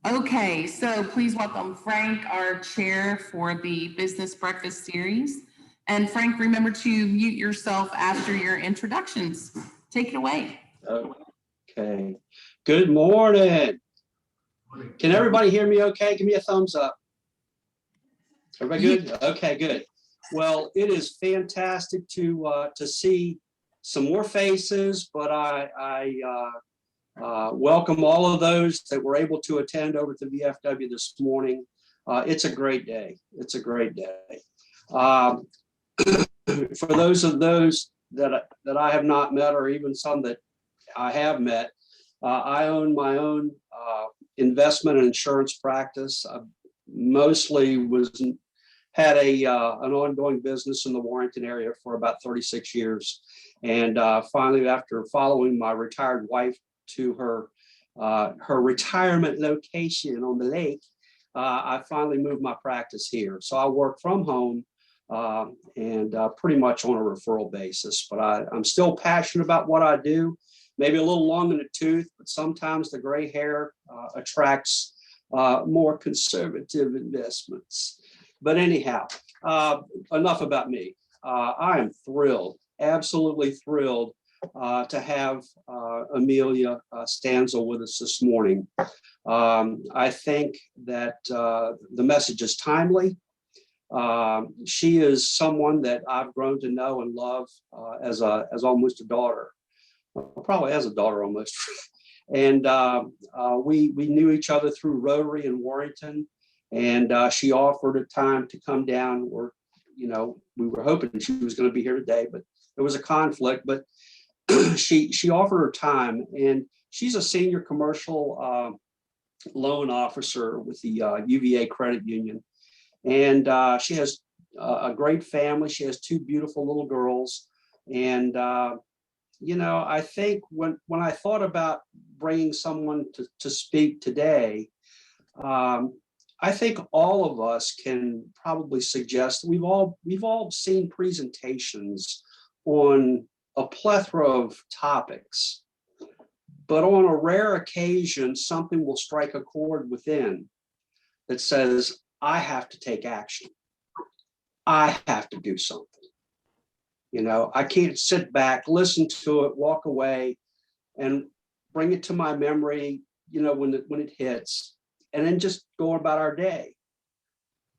Okay, so please welcome Frank, our chair for the Business Breakfast Series. And Frank, remember to mute yourself after your introductions. Take it away. Okay. Good morning. Can everybody hear me okay? Give me a thumbs up. Everybody good? Okay, good. Well, it is fantastic to see some more faces, but I welcome all of those that were able to attend over to VFW this morning. It's a great day. It's a great day. For those that I have not met, or even some that I have met, I own my own investment and insurance practice. I mostly had an ongoing business in the Warrenton area for about 36 years. And finally, after following my retired wife to her retirement location on the lake, I finally moved my practice here. So I work from home and pretty much on a referral basis. But I'm still passionate about what I do. Maybe a little long in the tooth, but sometimes the gray hair attracts more conservative investments. But anyhow, enough about me. I am thrilled, absolutely thrilled to have Amelia Stansell with us this morning. I think that the message is timely. She is someone that I've grown to know and love as almost a daughter. Probably as a daughter almost. And we knew each other through Rotary in Warrenton, and she offered a time to come down. Or, we were hoping she was going to be here today, but there was a conflict. But she offered her time, and she's a senior commercial loan officer with the UVA Credit Union, and she has a great family. She has two beautiful little girls, and I think when I thought about bringing someone to speak today, I think all of us can probably suggest we've all seen presentations on a plethora of topics, but on a rare occasion, something will strike a chord within that says, I have to take action. I have to do something. I can't sit back, listen to it, walk away, and bring it to my memory, when it hits, and then just go about our day.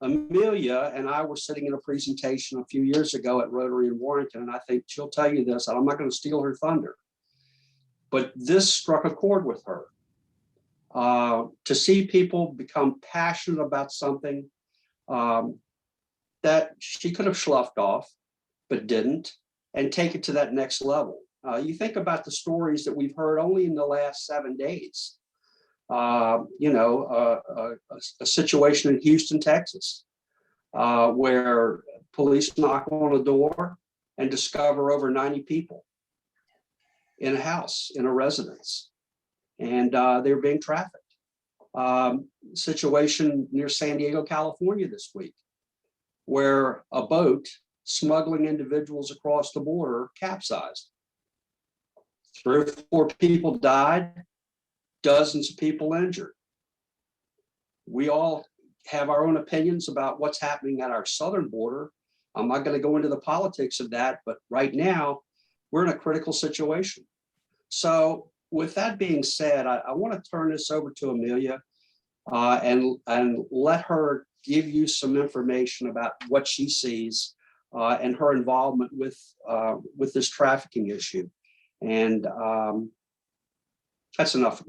Amelia and I were sitting in a presentation a few years ago at Rotary in Warrenton, and I think she'll tell you this, and I'm not going to steal her thunder, but this struck a chord with her. To see people become passionate about something that she could have sloughed off, but didn't, and take it to that next level. You think about the stories that we've heard only in the last 7 days. A situation in Houston, Texas, where police knock on a door and discover over 90 people in a house, in a residence, and they're being trafficked. Situation near San Diego, California this week, where a boat smuggling individuals across the border capsized. 3 or 4 people died, dozens of people injured. We all have our own opinions about what's happening at our southern border. I'm not going to go into the politics of that, but right now we're in a critical situation. So with that being said, I want to turn this over to Amelia and let her give you some information about what she sees and her involvement with this trafficking issue. And that's enough.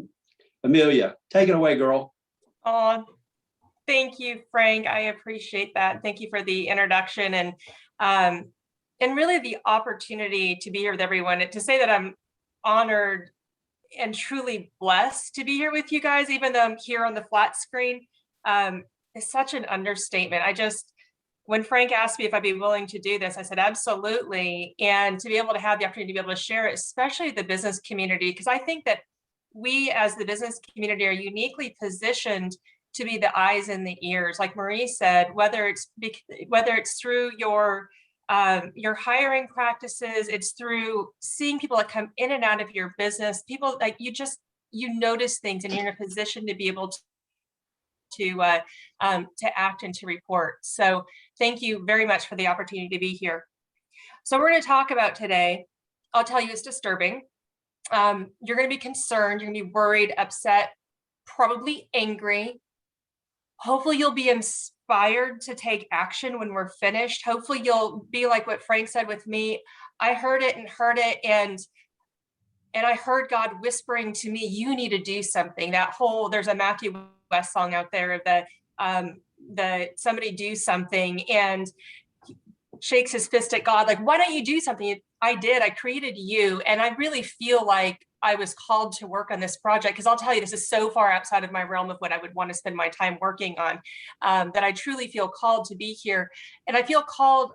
Amelia, take it away, girl. Oh, thank you, Frank. I appreciate that. Thank you for the introduction and really the opportunity to be here with everyone. To say that I'm honored and truly blessed to be here with you guys, even though I'm here on the flat screen, is such an understatement. When Frank asked me if I'd be willing to do this, I said, absolutely. And to be able to have the opportunity to be able to share it, especially the business community, because I think that we as the business community are uniquely positioned to be the eyes and the ears. Like Marie said, whether it's through your hiring practices, it's through seeing people that come in and out of your business, people like you notice things and you're in a position to be able to act and to report. So thank you very much for the opportunity to be here. So we're going to talk about today, I'll tell you, it's disturbing. You're going to be concerned, you're going to be worried, upset, probably angry. Hopefully you'll be inspired to take action when we're finished. Hopefully you'll be like what Frank said with me. I heard it, and I heard God whispering to me, you need to do something. There's a Matthew West song out there, the somebody do something, and shakes his fist at God, like, why don't you do something? I did, I created you. And I really feel like I was called to work on this project, because I'll tell you, this is so far outside of my realm of what I would want to spend my time working on, that I truly feel called to be here. And I feel called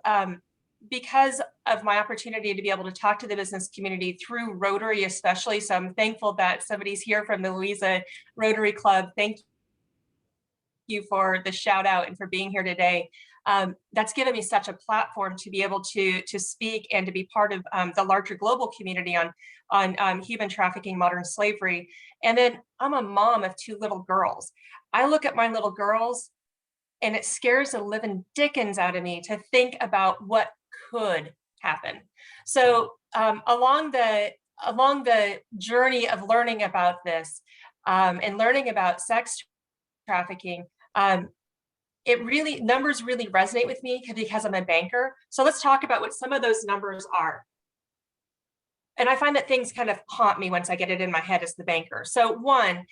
because of my opportunity to be able to talk to the business community through Rotary especially. So I'm thankful that somebody's here from the Louisa Rotary Club. Thank you for the shout out and for being here today. That's given me such a platform to be able to speak and to be part of the larger global community on human trafficking, modern slavery. And then I'm a mom of 2 little girls. I look at my little girls and it scares the living dickens out of me to think about what could happen. So along the journey of learning about this and learning about sex trafficking, numbers really resonate with me because I'm a banker. So let's talk about what some of those numbers are. And I find that things kind of haunt me once I get it in my head as the banker. So one,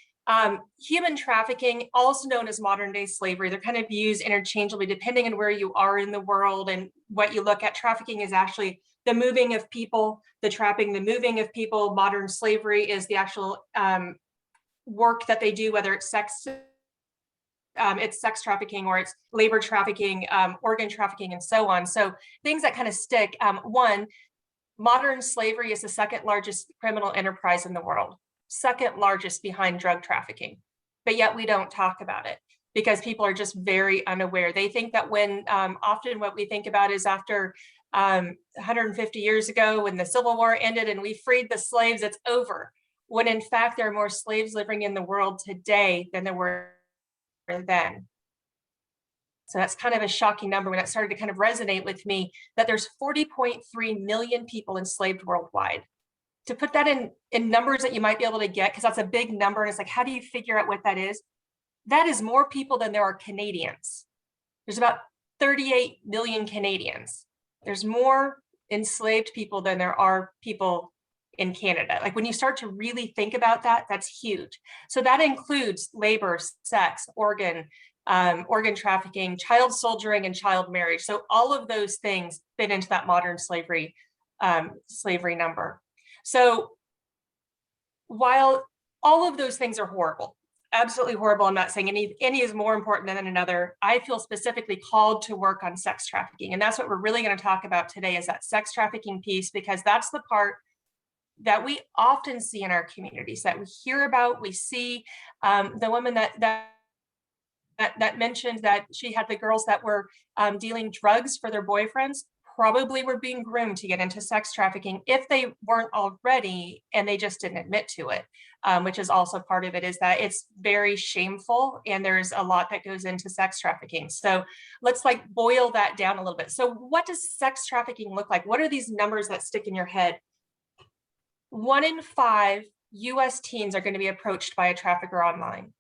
human trafficking, also known as modern day slavery, they're kind of used interchangeably depending on where you are in the world and what you look at. Trafficking is actually the moving of people, the trapping, the moving of people. Modern slavery is the actual work that they do, whether it's sex trafficking or it's labor trafficking, organ trafficking, and so on. So things that kind of stick. One, modern slavery is the 2nd largest criminal enterprise in the world, 2nd largest behind drug trafficking. But yet we don't talk about it because people are just very unaware. They think that when often what we think about is after 150 years ago when the Civil War ended and we freed the slaves, it's over. When in fact, there are more slaves living in the world today than there were then. So that's kind of a shocking number when it started to kind of resonate with me, that there's 40.3 million people enslaved worldwide. To put that in numbers that you might be able to get, because that's a big number, and it's like, how do you figure out what that is? That is more people than there are Canadians. There's about 38 million Canadians. There's more enslaved people than there are people in Canada. Like when you start to really think about that, that's huge. So that includes labor, sex, organ trafficking, child soldiering, and child marriage. So all of those things fit into that modern slavery number. So while all of those things are horrible, absolutely horrible, I'm not saying any is more important than another, I feel specifically called to work on sex trafficking. And that's what we're really going to talk about today, is that sex trafficking piece, because that's the part that we often see in our communities, that we hear about. We see the woman that mentioned that she had the girls that were dealing drugs for their boyfriends, probably were being groomed to get into sex trafficking if they weren't already, and they just didn't admit to it, which is also part of it, is that it's very shameful and there's a lot that goes into sex trafficking. So let's like boil that down a little bit. So what does sex trafficking look like? What are these numbers that stick in your head? 1 in 5 US teens are going to be approached by a trafficker online.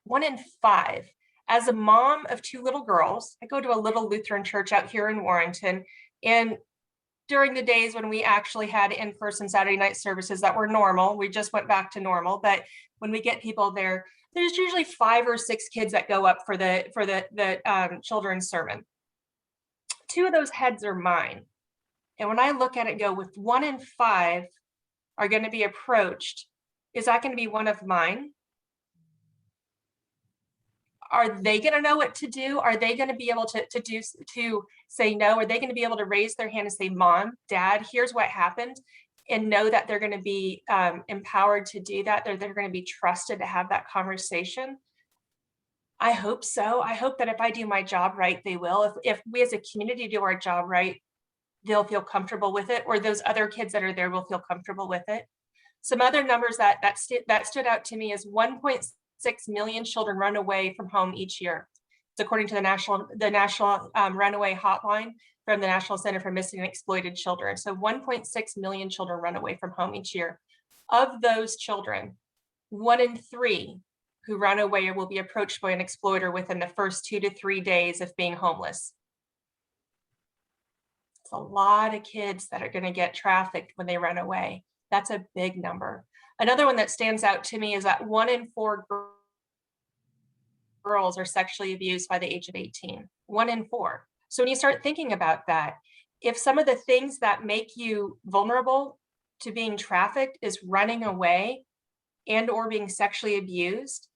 1 in 5. As a mom of 2 little girls, I go to a little Lutheran church out here in Warrenton, and during the days when we actually had in-person Saturday night services that were normal, we just went back to normal, but when we get people there, there's usually 5 or 6 kids that go up for the children's sermon. 2 of those heads are mine. And when I look at it, go with 1 in 5 are going to be approached, is that going to be one of mine? Are they going to know what to do? Are they going to be able to say no? Are they going to be able to raise their hand and say, Mom, Dad, here's what happened, and know that they're going to be empowered to do that? They're going to be trusted to have that conversation. I hope so. I hope that if I do my job right, they will. If we as a community do our job right, they'll feel comfortable with it, or those other kids that are there will feel comfortable with it. Some other numbers that stood out to me is 1.6 million children run away from home each year. It's according to the national runaway hotline from the National Center for Missing and Exploited Children. So 1.6 million children run away from home each year. Of those children, 1 in 3 who run away will be approached by an exploiter within the first 2 to 3 days of being homeless. It's a lot of kids that are going to get trafficked when they run away. That's a big number. Another one that stands out to me is that 1 in 4 girls are sexually abused by the age of 18. 1 in 4. So when you start thinking about that, if some of the things that make you vulnerable to being trafficked is running away and or being sexually abused,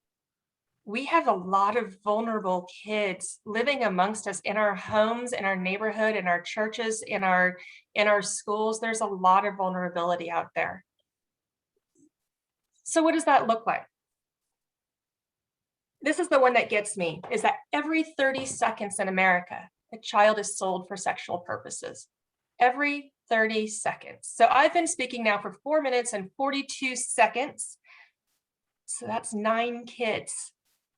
we have a lot of vulnerable kids living amongst us in our homes, in our neighborhood, in our churches, in our schools. There's a lot of vulnerability out there. So what does that look like? This is the one that gets me, is that every 30 seconds in America, a child is sold for sexual purposes. Every 30 seconds. So I've been speaking now for 4 minutes and 42 seconds. So that's 9 kids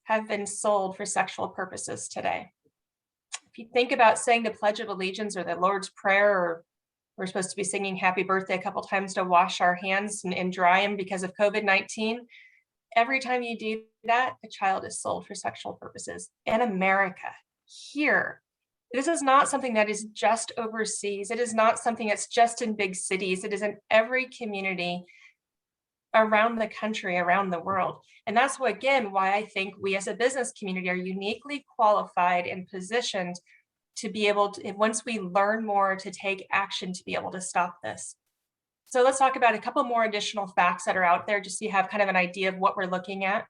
have been sold for sexual purposes today. If you think about saying the Pledge of Allegiance or the Lord's Prayer, or we're supposed to be singing Happy Birthday a couple times to wash our hands and dry them because of COVID-19, every time you do that, a child is sold for sexual purposes in America, here. This is not something that is just overseas. It is not something that's just in big cities. It is in every community around the country, around the world. And that's why I think we as a business community are uniquely qualified and positioned to be able to, once we learn more, to take action to be able to stop this. So let's talk about a couple more additional facts that are out there, just so you have kind of an idea of what we're looking at.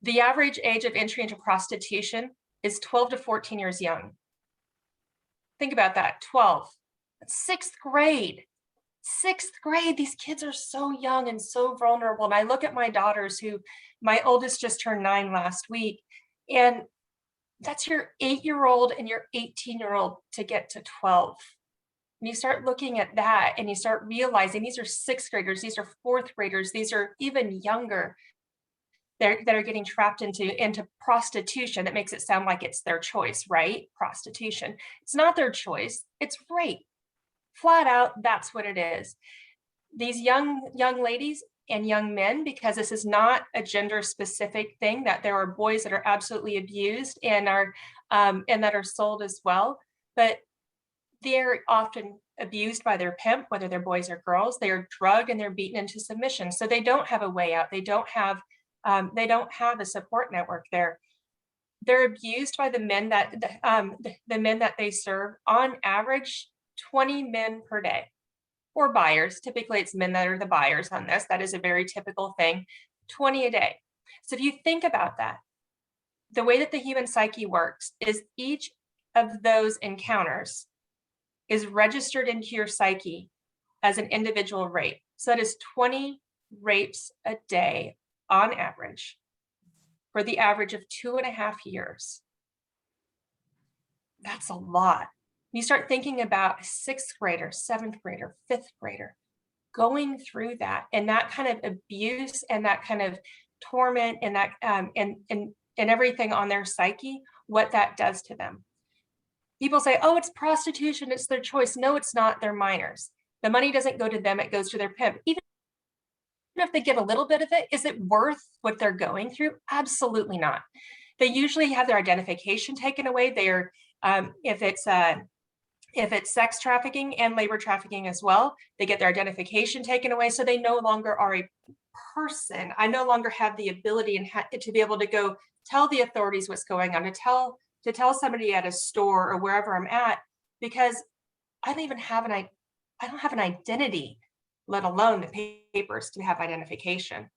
The average age of entry into prostitution is 12 to 14 years young. Think about that, 12. That's 6th grade. 6th grade, these kids are so young and so vulnerable. And I look at my daughters, who, my oldest just turned 9 last week, and that's your 8-year-old and your 18-year-old to get to 12. And you start looking at that and you start realizing these are 6th graders, these are 4th graders, these are even younger that are getting trapped into prostitution. That makes it sound like it's their choice, right? Prostitution. It's not their choice, it's rape. Flat out, that's what it is. These young ladies and young men, because this is not a gender specific thing, that there are boys that are absolutely abused and that are sold as well, but they're often abused by their pimp, whether they're boys or girls. They are drugged and they're beaten into submission. So they don't have a way out. They don't have a support network there. They're abused by the men that they serve, on average 20 men per day, or buyers. Typically it's men that are the buyers on this. That is a very typical thing, 20 a day. So if you think about that, the way that the human psyche works is each of those encounters is registered into your psyche as an individual rape. So that is 20 rapes a day on average, for the average of 2.5 years. That's a lot. You start thinking about a 6th grader, 7th grader, 5th grader going through that, and that kind of abuse and that kind of torment and that and everything on their psyche, what that does to them. People say, oh, it's prostitution, it's their choice. No, it's not. They're minors. The money doesn't go to them, it goes to their pimp. Even if they give a little bit of it, is it worth what they're going through? Absolutely not. They usually have their identification taken away. They're if it's sex trafficking and labor trafficking as well, they get their identification taken away, so they no longer are a person. I no longer have the ability and to be able to go tell the authorities what's going on, to tell somebody at a store or wherever I'm at, because I don't have an identity, let alone the papers to have identification.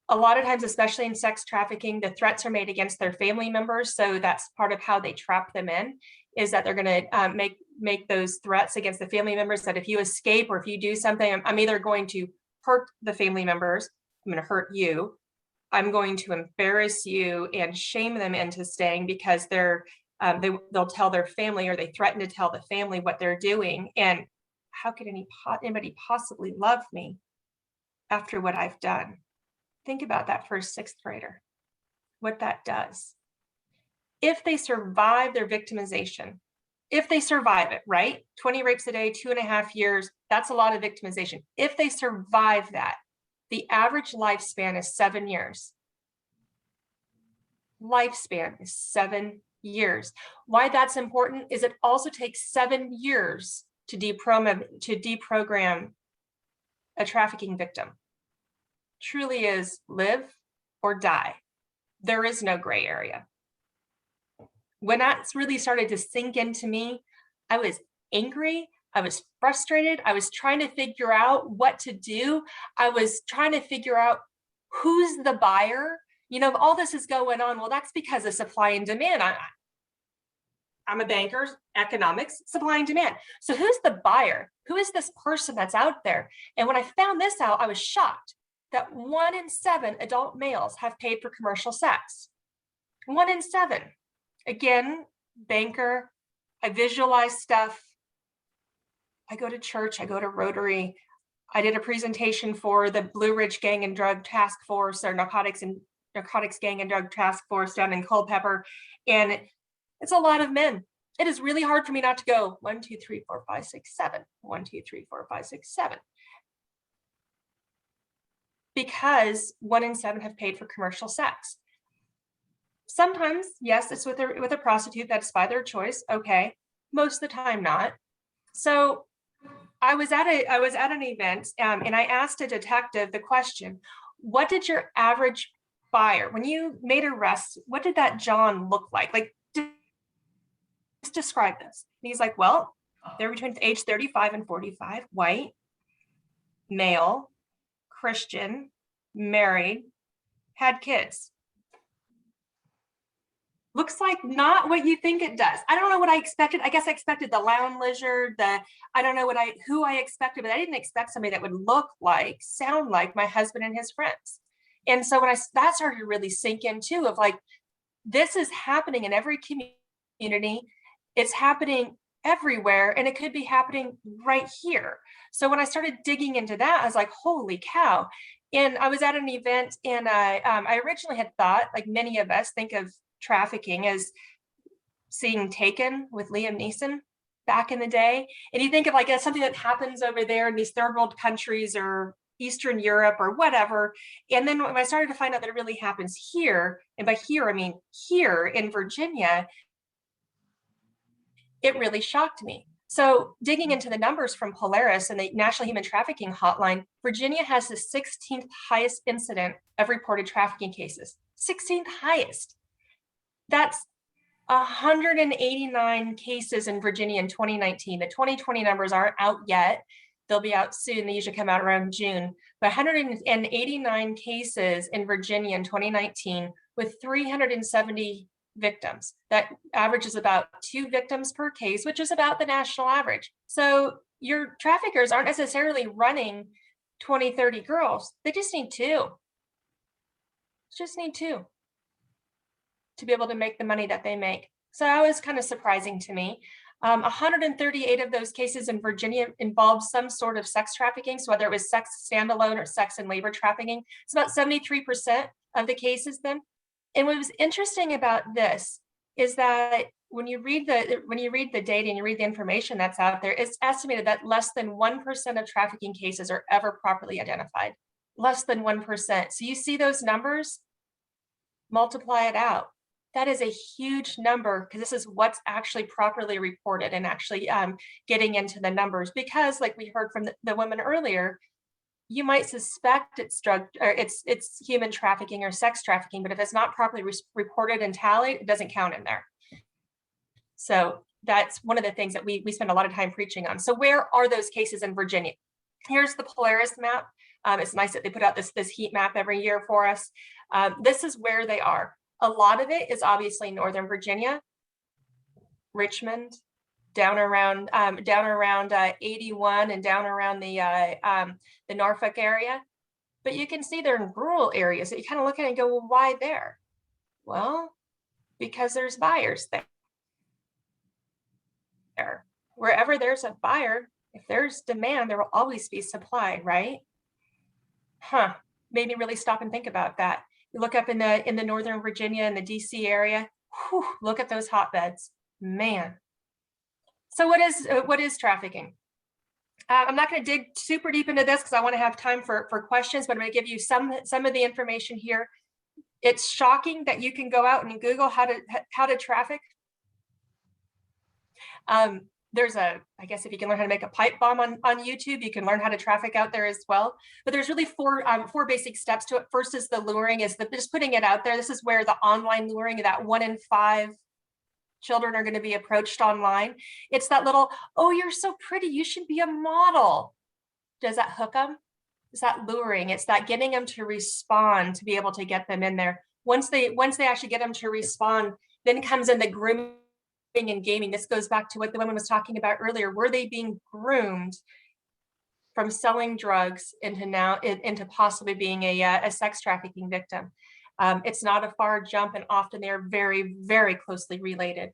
A lot of times, especially in sex trafficking, the threats are made against their family members. So that's part of how they trap them in, is that they're going to make those threats against the family members, that if you escape or if you do something, I'm either going to hurt the family members, I'm going to hurt you, I'm going to embarrass you and shame them into staying, because they'll tell their family, or they threaten to tell the family what they're doing. And how could anybody possibly love me after what I've done? Think about that for a sixth grader, what that does. If they survive their victimization, if they survive it, right? 20 rapes a day, 2.5 years, that's a lot of victimization. If they survive that, the average lifespan is 7 years. Lifespan is 7 years. Why that's important is it also takes 7 years to deprogram a trafficking victim. Truly is live or die. There is no gray area. When that's really started to sink into me, I was angry, I was frustrated, I was trying to figure out what to do. I was trying to figure out who's the buyer. You know, all this is going on. Well, that's because of supply and demand. I'm a banker, economics, supply and demand. So who's the buyer? Who is this person that's out there? And when I found this out, I was shocked that 1 in 7 adult males have paid for commercial sex. 1 in 7. Again, banker, I visualize stuff. I go to church, I go to Rotary. I did a presentation for the Blue Ridge Gang and Drug Task Force, or Narcotics Gang and Drug Task Force down in Culpeper. And it's a lot of men. It is really hard for me not to go 1, 2, 3, 4, 5, 6, 7. 1, 2, 3, 4, 5, 6, 7. Because 1 in 7 have paid for commercial sex. Sometimes, yes, it's with a prostitute that's by their choice. Okay, most of the time not. So I was at an event, and I asked a detective the question: what did your average buyer, when you made arrests, what did that John look like? Like, just describe this. And he's like, well, they're between age 35 and 45, white, male, Christian, married, had kids. Looks like not what you think it does. I don't know what I expected. I guess I expected the lounge lizard, I don't know who I expected, but I didn't expect somebody that would look like, sound like my husband and his friends. And so when that started to really sink in too, of like, this is happening in every community. It's happening everywhere, and it could be happening right here. So when I started digging into that, I was like, holy cow. And I was at an event, and I originally had thought, like many of us think of trafficking as seeing Taken with Liam Neeson back in the day. And you think of like something that happens over there in these third world countries or Eastern Europe or whatever. And then when I started to find out that it really happens here, and by here, I mean here in Virginia, it really shocked me. So digging into the numbers from Polaris and the National Human Trafficking Hotline, Virginia has the 16th highest incident of reported trafficking cases. 16th highest. That's 189 cases in Virginia in 2019. The 2020 numbers aren't out yet. They'll be out soon. They usually come out around June. But 189 cases in Virginia in 2019 with 370 victims. That averages about 2 victims per case, which is about the national average. So your traffickers aren't necessarily running 20, 30 girls. They just need 2. Just need 2 to be able to make the money that they make. So that was kind of surprising to me. 138 of those cases in Virginia involved some sort of sex trafficking. So whether it was sex standalone or sex and labor trafficking, it's about 73% of the cases then. And what was interesting about this is that when you read the data and you read the information that's out there, it's estimated that less than 1% of trafficking cases are ever properly identified. Less than 1%. So you see those numbers, multiply it out. That is a huge number, because this is what's actually properly reported and actually getting into the numbers. Because like we heard from the woman earlier, you might suspect it's it's human trafficking or sex trafficking, but if it's not properly reported and tallied, it doesn't count in there. So that's one of the things that we spend a lot of time preaching on. So where are those cases in Virginia? Here's the Polaris map. It's nice that they put out this heat map every year for us. This is where they are. A lot of it is obviously Northern Virginia, Richmond, down around 81 and down around the Norfolk area. But you can see they're in rural areas that you kind of look at it and go, well, why there? Well, because there's buyers there. Wherever there's a buyer, if there's demand, there will always be supply, right? made me really stop and think about that. You look up in the Northern Virginia and the DC area, whew, look at those hotbeds, man. So what is trafficking? I'm not going to dig super deep into this because I want to have time for questions, but I'm going to give you some of the information here. It's shocking that you can go out and Google how to traffic. I guess if you can learn how to make a pipe bomb on YouTube, you can learn how to traffic out there as well. But there's really four basic steps to it. First is the luring, just putting it out there. This is where the online luring, that 1 in 5 children are going to be approached online. It's that little, oh, you're so pretty, you should be a model. Does that hook them? Is that luring? It's that getting them to respond to be able to get them in there. Once they actually get them to respond, then comes in the grooming and gaming. This goes back to what the woman was talking about earlier. Were they being groomed from selling drugs into possibly being a sex trafficking victim? It's not a far jump, and often they're very, very closely related.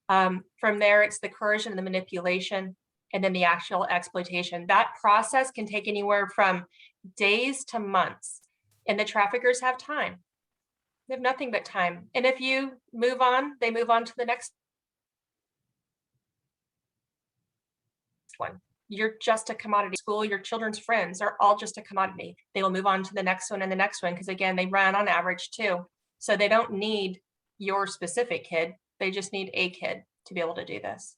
From there, it's the coercion and the manipulation, and then the actual exploitation. That process can take anywhere from days to months, and the traffickers have time. They have nothing but time. And if you move on, they move on to the next one. You're just a commodity. School, your children's friends are all just a commodity. They will move on to the next one and the next one, because again, they run on average too. So they don't need your specific kid. They just need a kid to be able to do this.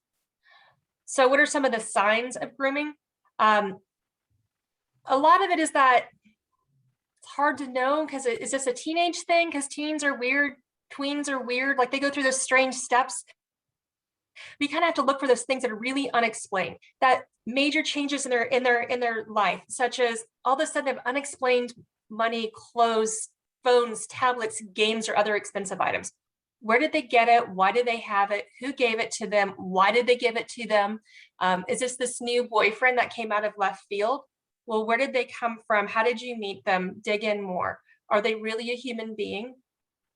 So what are some of the signs of grooming? A lot of it is that it's hard to know, because is this a teenage thing? Because teens are weird, tweens are weird, like they go through those strange steps. We kind of have to look for those things that are really unexplained, that major changes in their life, such as all of a sudden they have unexplained money, clothes, phones, tablets, games, or other expensive items. Where did they get it? Why did they have it? Who gave it to them? Why did they give it to them? Is this new boyfriend that came out of left field? Well, where did they come from? How did you meet them? Dig in more. Are they really a human being?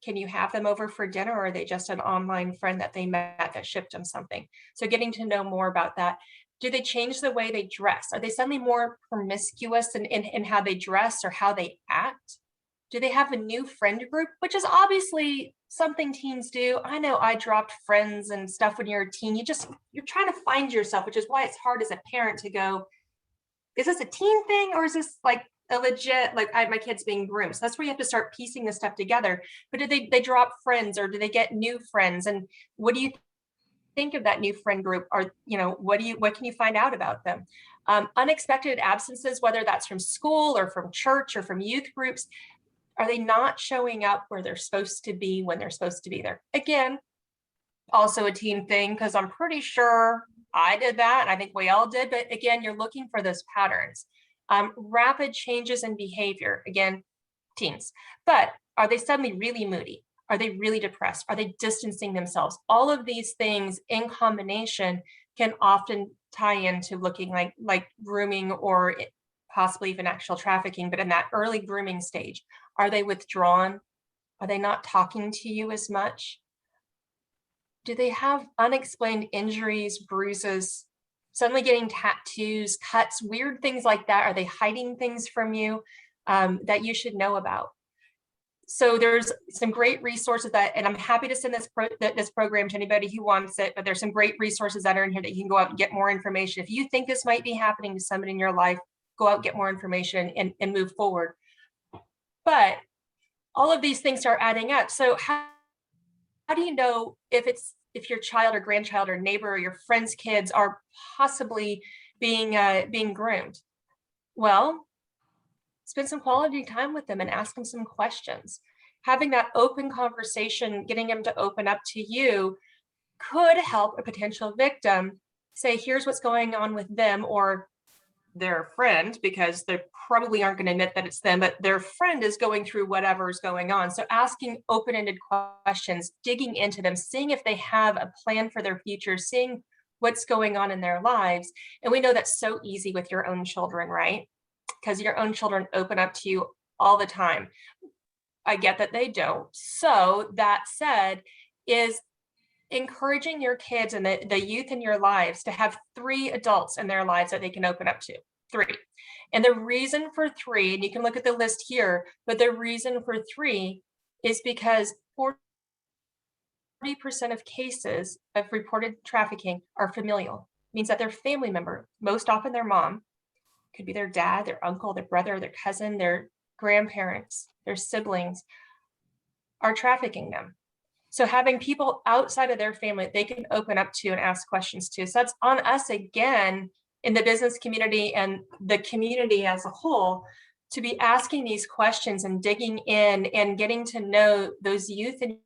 Can you have them over for dinner, or are they just an online friend that they met that shipped them something? So getting to know more about that. Do they change the way they dress? Are they suddenly more promiscuous in how they dress or how they act? Do they have a new friend group, which is obviously something teens do? I know I dropped friends and stuff when you're a teen. You're trying to find yourself, which is why it's hard as a parent to go, is this a teen thing, or is this like a legit, like my kid's being groomed? So that's where you have to start piecing this stuff together. But do they drop friends, or do they get new friends? And what do you think of that new friend group? Or, what can you find out about them? Unexpected absences, whether that's from school or from church or from youth groups. Are they not showing up where they're supposed to be when they're supposed to be there? Again, also a teen thing, because I'm pretty sure I did that, and I think we all did. But again, you're looking for those patterns. Rapid changes in behavior, again, teens. But are they suddenly really moody? Are they really depressed? Are they distancing themselves? All of these things in combination can often tie into looking like grooming, or possibly even actual trafficking. But in that early grooming stage, are they withdrawn? Are they not talking to you as much? Do they have unexplained injuries, bruises, suddenly getting tattoos, cuts, weird things like that? Are they hiding things from you that you should know about? So there's some great resources and I'm happy to send this program to anybody who wants it, but there's some great resources that are in here that you can go out and get more information. If you think this might be happening to somebody in your life, go out and get more information and move forward. But all of these things are adding up. So how do you know if your child or grandchild or neighbor or your friend's kids are possibly being groomed? Well, spend some quality time with them and ask them some questions. Having that open conversation, getting them to open up to you, could help a potential victim say, here's what's going on with them or their friend, because they probably aren't going to admit that it's them, but their friend is going through whatever is going on. So asking open-ended questions, digging into them, seeing if they have a plan for their future, seeing what's going on in their lives. And we know that's so easy with your own children, right? Because your own children open up to you all the time. I get that they don't. So that said, is encouraging your kids and the youth in your lives to have 3 adults in their lives that they can open up to. 3. And the reason for 3, and you can look at the list here, but the reason for 3 is because 40% of cases of reported trafficking are familial. It means that their family member, most often their mom, could be their dad, their uncle, their brother, their cousin, their grandparents, their siblings, are trafficking them. So having people outside of their family they can open up to and ask questions to. So that's on us again in the business community and the community as a whole to be asking these questions and digging in and getting to know those youth in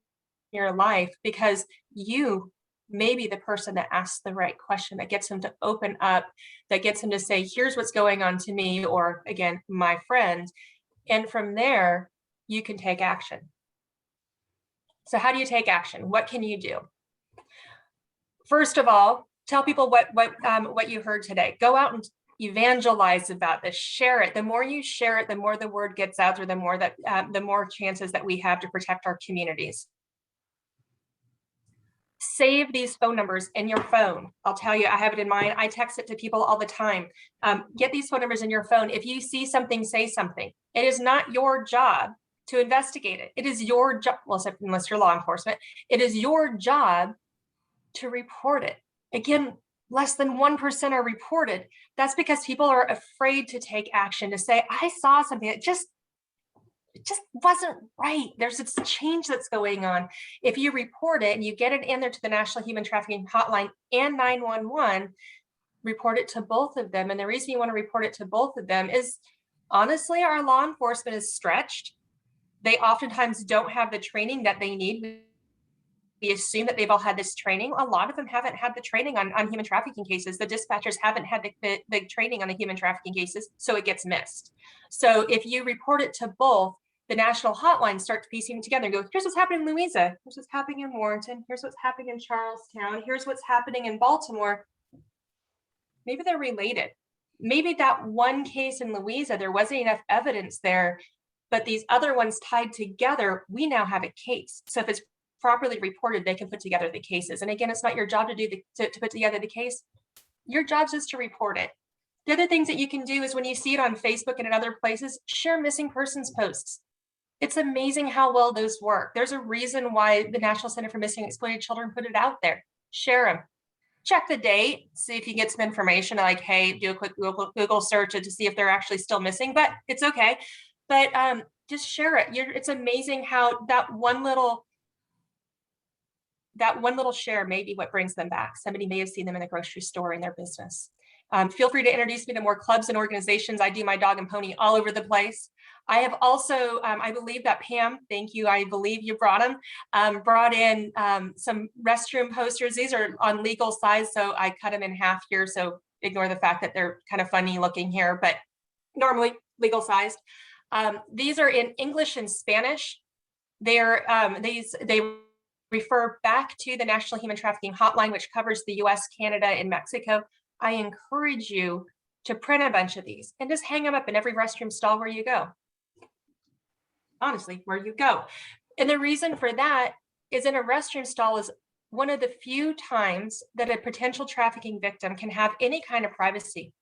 your life, because you may be the person that asks the right question, that gets them to open up, that gets them to say, here's what's going on to me, or again, my friend. And from there, you can take action. So how do you take action? What can you do? First of all, tell people what you heard today. Go out and evangelize about this. Share it. The more you share it, the more the word gets out there, the more chances that we have to protect our communities. Save these phone numbers in your phone. I'll tell you, I have it in mine. I text it to people all the time. Get these phone numbers in your phone. If you see something, say something. It is not your job to investigate it. It is your job, well, unless you're law enforcement, it is your job to report it. Again, less than 1% are reported. That's because people are afraid to take action, to say, I saw something that just wasn't right. There's this change that's going on. If you report it and you get it in there to the National Human Trafficking Hotline and 911, report it to both of them. And the reason you want to report it to both of them is, honestly, our law enforcement is stretched. They oftentimes don't have the training that they need. We assume that they've all had this training. A lot of them haven't had the training on human trafficking cases. The dispatchers haven't had the training on the human trafficking cases, so it gets missed. So if you report it to both, the national hotlines start piecing together and go, here's what's happening in Louisa, here's what's happening in Warrenton, here's what's happening in Charlestown, here's what's happening in Baltimore. Maybe they're related. Maybe that one case in Louisa, there wasn't enough evidence there, but these other ones tied together, we now have a case. So if it's properly reported, they can put together the cases. And again, it's not your job to do to put together the case. Your job is to report it. The other things that you can do is when you see it on Facebook and in other places, share missing persons posts. It's amazing how well those work. There's a reason why the National Center for Missing and Exploited Children put it out there. Share them. Check the date, see if you get some information like, hey, do a quick Google search to see if they're actually still missing, but it's okay. But just share it. It's amazing how that one little share may be what brings them back. Somebody may have seen them in the grocery store in their business. Feel free to introduce me to more clubs and organizations. I do my dog and pony all over the place. I have also, I believe that Pam, thank you, I believe you brought in some restroom posters. These are on legal size, so I cut them in half here, so ignore the fact that they're kind of funny looking here, but normally legal sized. These are in English and Spanish. They refer back to the National Human Trafficking Hotline, which covers the US, Canada, and Mexico. I encourage you to print a bunch of these and just hang them up in every restroom stall where you go. Honestly, where you go. And the reason for that is in a restroom stall is one of the few times that a potential trafficking victim can have any kind of privacy.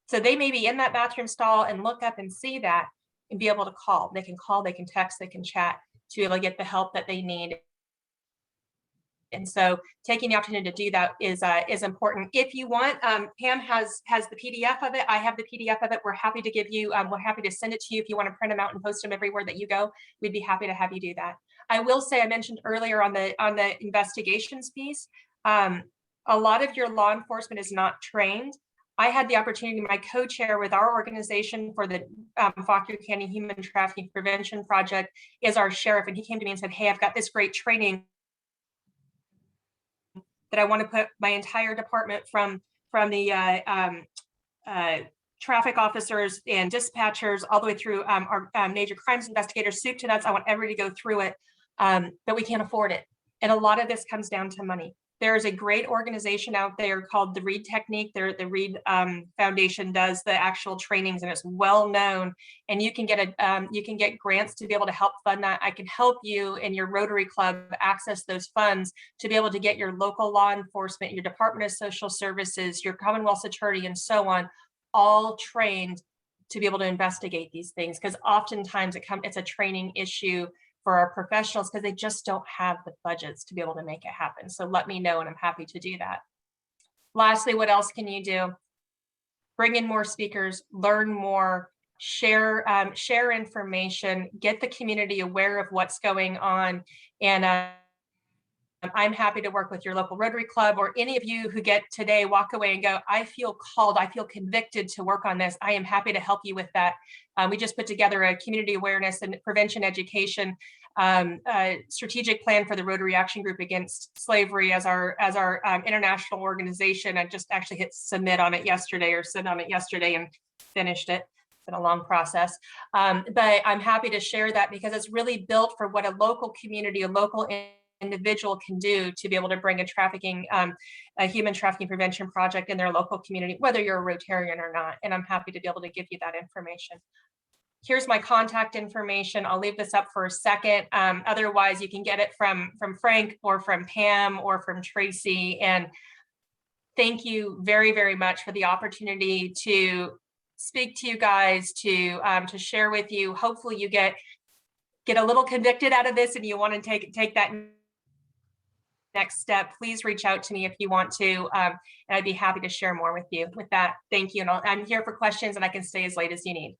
So they may be in that bathroom stall and look up and see that and be able to call. They can call, they can text, they can chat to be able to get the help that they need. And so taking the opportunity to do that is important. If you want, Pam has the PDF of it. I have the PDF of it. We're happy to give you, we're happy to send it to you. If you want to print them out and post them everywhere that you go, we'd be happy to have you do that. I will say, I mentioned earlier on the investigations piece, a lot of your law enforcement is not trained. I had the opportunity, my co-chair with our organization for the Fauquier County Human Trafficking Prevention Project is our sheriff. And he came to me and said, hey, I've got this great training that I want to put my entire department from the traffic officers and dispatchers all the way through our major crimes investigators, soup to nuts. I want everybody to go through it, but we can't afford it. And a lot of this comes down to money. There's a great organization out there called the Reed Technique. The Reed Foundation does the actual trainings, and it's well known. And you can get grants to be able to help fund that. I can help you in your Rotary Club access those funds to be able to get your local law enforcement, your Department of Social Services, your Commonwealth's attorney, and so on, all trained to be able to investigate these things, because oftentimes it's a training issue for our professionals because they just don't have the budgets to be able to make it happen. So let me know and I'm happy to do that. Lastly, what else can you do? Bring in more speakers, learn more, share information, get the community aware of what's going on. And I'm happy to work with your local Rotary Club, or any of you who get today, walk away and go, I feel called, I feel convicted to work on this. I am happy to help you with that. We just put together a community awareness and prevention education strategic plan for the Rotary Action Group Against Slavery as our international organization. I just actually hit submit on it yesterday, and finished it. It's been a long process, but I'm happy to share that because it's really built for what a local community, a local individual can do to be able to bring a human trafficking prevention project in their local community, whether you're a Rotarian or not. And I'm happy to be able to give you that information. Here's my contact information. I'll leave this up for a second. Otherwise, you can get it from Frank or from Pam or from Tracy. And thank you very, very much for the opportunity to speak to you guys, to share with you. Hopefully you get a little convicted out of this and you want to take that next step. Please reach out to me if you want to, and I'd be happy to share more with you. With that, thank you. And I'm here for questions, and I can stay as late as you need.